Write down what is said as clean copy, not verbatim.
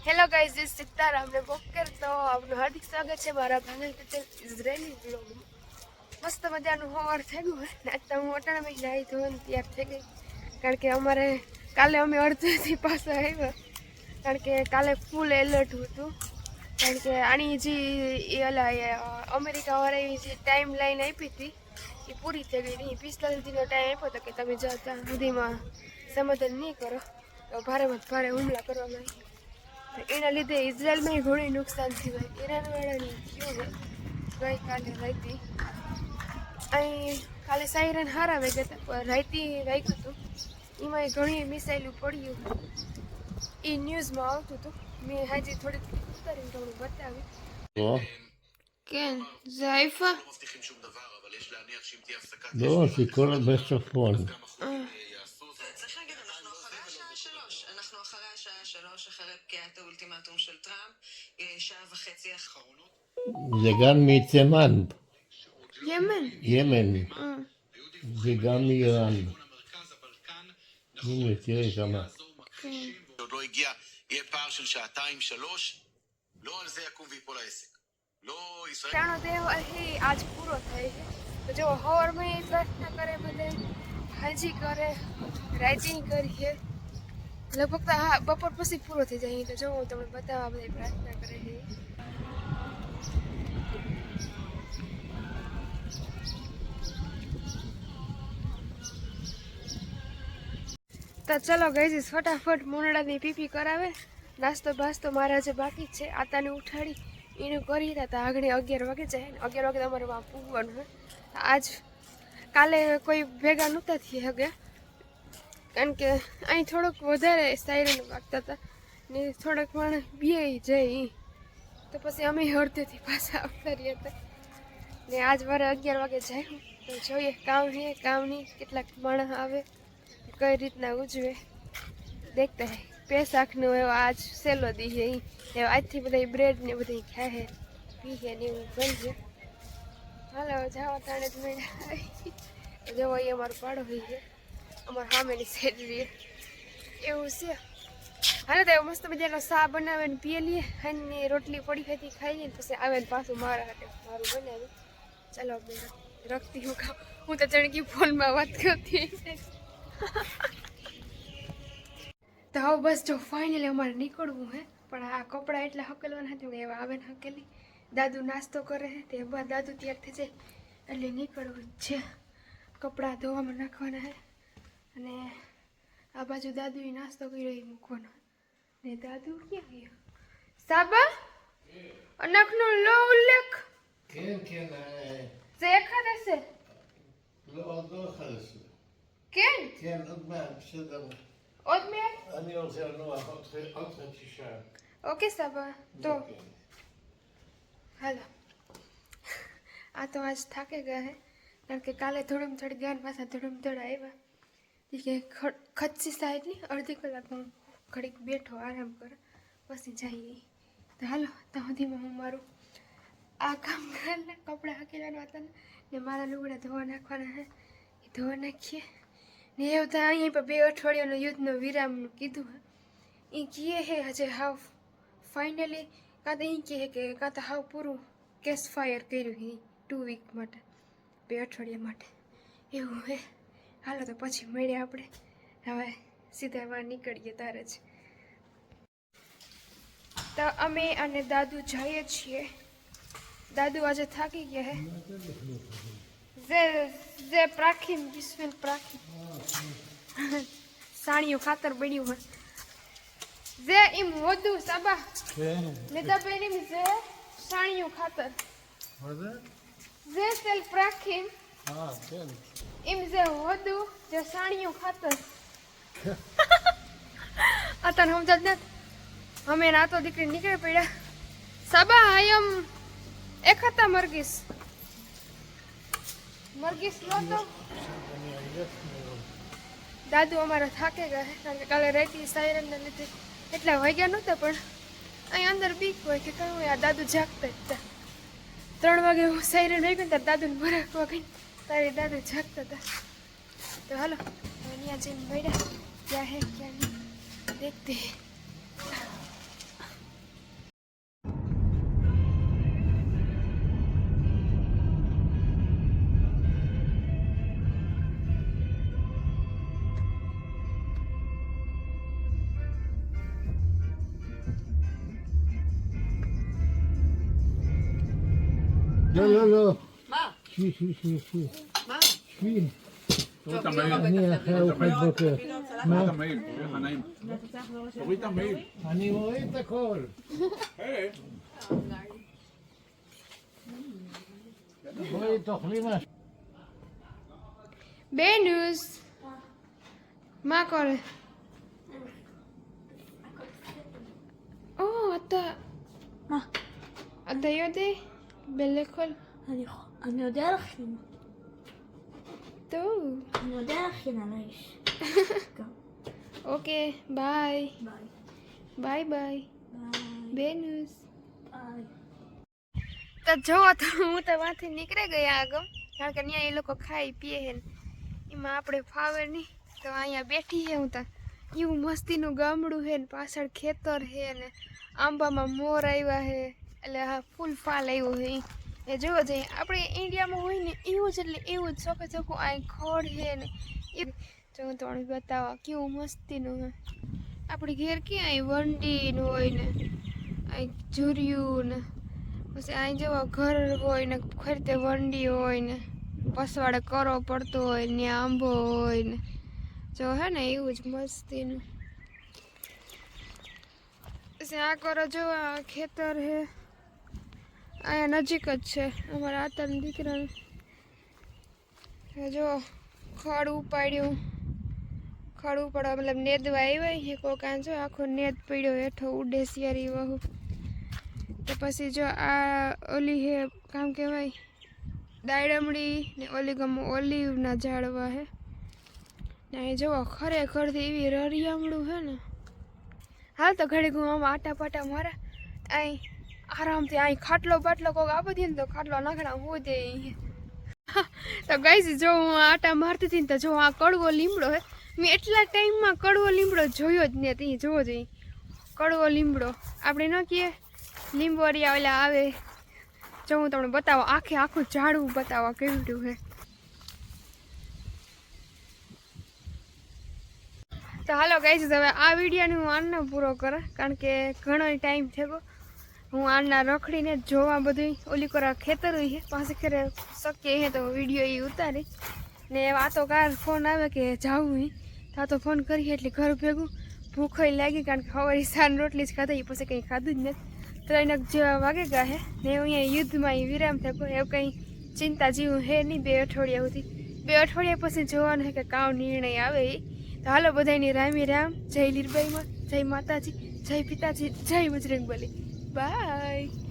Hello guys, જય સીતારામ ને બોકેર. તો આપનું હાર્દિક સ્વાગત છે મારા ભાનલ પટેલ ઇઝરાયલી બ્લોગમાં. મસ્ત મજાનું સવાર થઈ ગયું હોય ને. આજ તો હું અટાણામાં નાહી ધોઈને તૈયાર થઈ ગઈ, કારણ કે અમારે કાલે અમે અડધેથી પાછા આવ્યા, કારણ કે કાલે ફૂલ એલર્ટ હતું. કારણ કે આની જે અમેરિકાવાળાએ જે ટાઈમ લાઈન આપી હતી એ પૂરી થઈ ગઈ નહીં. 45 દિનનો ટાઈમ આપ્યો હતો કે તમે ત્યાં સુધીમાં સમાધાન નહીં કરો તો ભારેમાં ભારે હુમલા કરવામાં આવી. એના લીધે ઇઝરાયલમાં ઘણું નુકસાન થયું. ઈરાનવાળાની થયું ગઈકાલે રાતી. અહીં કાલે સાયરન હારા વાગ્યા હતા, પણ રાતી વાગ્યું હતું એમાં ઘણી મિસાઇલું પડ્યું એ ન્યૂઝમાં આવતું હતું. મેં હાજી થોડીક ઉતારીને થોડું બતાવ્યું. כן, זה עייפה? לא, שכל בצפון. אנחנו אחרי השעה 3, אחרי פקיעת האולטימטום של טראמפ, שעה וחצי האחרונות. זה גם מתימן. ימן. ימן. זה גם מאיראן. הנה, תראה כמה. עוד לא הגיע, יהיה פער של 2-3, לא על זה יקום ויפול העסק. לא ישראל... ટાણો તહેવાર છે આજ પૂરો થાય છે. તો જો હવારમાં પ્રાર્થના કરે, બધે હાજી કરે, રાજી કરીએ, લગભગ તો હા બપોર પછી પૂરો થઈ જાય. તો જો હું તમને બતાવવા બધી પ્રાર્થના કરે છે. તો ચલો ગઈ ફટાફટ મોનડાની પીપી કરાવે. નાસ્તો બાસ્તો મારા જે બાકી છે આતાને ઉઠાડી એનું કરી હતા. આગળ 11 વાગે જાય ને 11 વાગે તમારે વાં પૂગવાનું હોય. આજ કાલે કોઈ ભેગા નહોતા થઈ ગયા, કારણ કે અહીં થોડોક વધારે સાયરન વાગતા હતા ને થોડોક પણ બે જાય તો પછી અમે અડધેથી પાછા આવતા રહ્યા હતા ને. આજ મારે 11 વાગે જાય. તો જોઈએ કામ છે કામ નહીં, કેટલાક માણસ આવે, કઈ રીતના ઉજવે દેખતા હે. પેસાખનો એવો આજ સહેલો દી છે. એ આજથી બધા બ્રેડ ને બધું ખાય પીએ ને એવું બનશે. હાલો જાઓ તાણે જ મેળા જવો. એ અમારું પાડો હોય છે, અમારા સામેની સાઈડ રહીએ એવું છે. હાલો તો મસ્ત મજાનો સા બનાવે ને પીએ લઈએ. અને રોટલી પડી હતી ખાઈ લઈએ, પછી આવે ને પાછું મારા હાથે મારું બનાવે. ચાલો મેળા રખતી હું ખાઉં. હું તો ચણકી ફોનમાં વાત કરતી. તો હવે બસ જો ફાઇનલી અમારે નીકળવું હે, પણ આ કપડાં એટલા હકેલવાના હતા કે એવા આવે ને હકેલી. દાદુ નાસ્તો કરે છે, તે બાદ દાદુ તૈયાર થઈ જાય એટલે નીકળવું છે. કપડાં ધોવામાં નાખવાના છે અને આ બાજુ દાદુએ નાસ્તો કર્યો એ મૂકવાનો. ને દાદુ ક્યાં ગયો? સાબા અનાખનો લો ઉલ્લેખ כן, כן. זה 11. לא, עוד לא 11. כן, כן, עוד מעט, בסדר. עוד מעט? אני רוצה לנוח עוד חצי שעה. ઓકે સાબા. તો હાલો, આ તો આજ થાકે ગયા હે, કારણ કે કાલે થોડું થોડી ગયા ને પાછા થોડું થોડા આવ્યા. એ કે ખચ્ચી સાઈડની અડધી કલાકમાં ઘડીક બેઠો આરામ કરો પછી જઈએ. તો હાલો ત્યાં સુધીમાં હું મારું આ કામ કરીને કપડાં હકેલાના હતા ને મારા લુગડા ધોવા નાખવાના હે, એ ધોવા નાખીએ ને. એવું તો અહીંયા પર 2 અઠવાડિયાનો યુદ્ધનો વિરામનું કીધું હે. એ કહે હે હજે હાવ ફાઇનલી, કાં તો એ કહે કે કાં તો હાવ પૂરું કેસ ફાયર કર્યું હે 2 વીક માટે, 2 અઠવાડિયા માટે એવું હે. હાલો તો પછી મળીએ આપણે. હવે સીધા બહાર નીકળીએ તારે જ. તો અમે અને દાદુ જઈએ છીએ. દાદુ આજે થાકી ગયા હે. જે પ્રાખીમ બિસ્મિલ પ્રાખીમ સાણીયું ખાતર બન્યું હોય જે એમ વધુ સાબા મેદા બેનીમ જે સાણીયું ખાતર જે સેલ પ્રાખીમ એમ જે વધુ જે સાણીયું ખાતર આ તને સમજ નથી. અમે નાતો દીકરી નીકળી પડ્યા. સાબા આયમ એક હતા મરગીસ લો તો. દાદુ અમારા થાકે ગયા હે, કારણ કે કાલે રાતે સાયરનને લીધે એટલા વાગ્યા નહોતા, પણ અહીં અંદર બીક હોય કે કયું હોય. આ દાદુ જાગતા હતા 3 વાગે સાયરન વાગ્યું ને ત્યારે દાદુને બરાક વાગી તારી દાદુ જાગતા હતા. તો હાલો અહીંયા જઈને મળ્યા ક્યાં હે ક્યાં નહીં દેખતે. לא, לא, לא. מה? שבי. מה? שבי. תוריד את המעיל. אני אחרי ארוחת בוקר. תוריד את המעיל, יהיה לך נעים. תוריד את המעיל. אני מוריד את הכל. בואי תאכלי משהו. בנוס, מה קורה? או, מה? אתה יודע בלאכול? אני יודע להכין. טוב. אני יודע להכין על האש. Okay bye ביי. બાય બેનુસ ביי. તો જો તો હું તો વાંથી નીકળી ગયા આગળ કારણ કે અહીંયા એ લોકો ખાઈ પીએ હે ને એમાં આપણે ફાવે નહીં તો અહીંયા બેઠી હે હું તો એવું મસ્તીનું ગામડું હે ને પાછળ ખેતર હે ને આંબામાં મોર આવ્યા હે એટલે હા ફૂલ ફાલ આવ્યો હે એ જોવો જઈએ આપણે ઇન્ડિયામાં હોય ને એવું જ એટલે એવું જ ચોખ્ખે ચોખ્ખું અહીં ખોડ હે ને એ જો હું તમને બતાવવા કેવું મસ્તીનું હે આપણી ઘેર ક્યાં અહીં વંડીનું હોય ને અહીં ઝૂર્યું ને પછી અહીં જેવા ઘર હોય ને ખરીતે વંડી હોય ને પસવાડે કરો પડતો હોય ને આંબો હોય ને જો હે ને એવું જ મસ્તીનું પછી આ કરો જો આ ખેતર હે અહીંયા નજીક જ છે અમારા આતાના દીકરાને જો ખડ ઉપાડ્યું ખડ ઉપાડવા મતલબ નેદવા આવ્યા છે કોક આ જો આખો નેદ પડ્યો હેઠો ઉડે શિયારી વહુ તો પછી જો આ ઓલી હે કામ કહેવાય દાયડમડી ને ઓલી ગમો ઓલીવના ઝાડવા હે ને અહીં જુઓ ખરેખરથી એવી રરિયામણું હે ને હાલ તો ઘડીક હું આમાં આટા પાટા મારા અહીં આરામથી અહીં ખાટલો બાટલો કોક આપી દે ને તો ખાટલો નાખડા હું દે તો ગઈ જો હું આટા મારતી હતી ને તો જો આ કડવો લીમડો હે મેં એટલા ટાઈમમાં કડવો લીમડો જોયો જ નહીં ત્યાં જોવો જોઈએ કડવો લીમડો આપણે ન કહીએ લીંબોરિયા ઓલા આવે જો હું તમને બતાવો આખું ઝાડવું બતાવવા કેવડું હે તો હાલો ગાઈસ હવે આ વિડીયોને હું આનનો પૂરો કરા કારણ કે ઘણો ટાઈમ થયો હું આના રખડીને જોવા બધું ઓલી કોરા ખેતર હોય છે પાસે ખેરે શક્ય હે તો વિડીયો એ ઉતારી ને આ તો કાર ફોન આવે કે જાવું તો તો ફોન કરીએ એટલે ઘર ભેગું ભૂખ લાગી કારણ કે સવારે સાન રોટલી જ ખાધી પછી કંઈ ખાધું જ નથી 3 જેવા વાગે ગયા હે ને અહીંયા યુદ્ધમાં વિરામ થયો એવું કંઈ ચિંતા જેવું હે નહીં 2 અઠવાડિયા સુધી 2 અઠવાડિયા પછી જોવાનું હે કે કાવ નિર્ણય આવે તો હાલો બધાની રામી રામ જય લીરબાઈમાં જય માતાજી જય પિતાજી જય બજરંગબલી બાય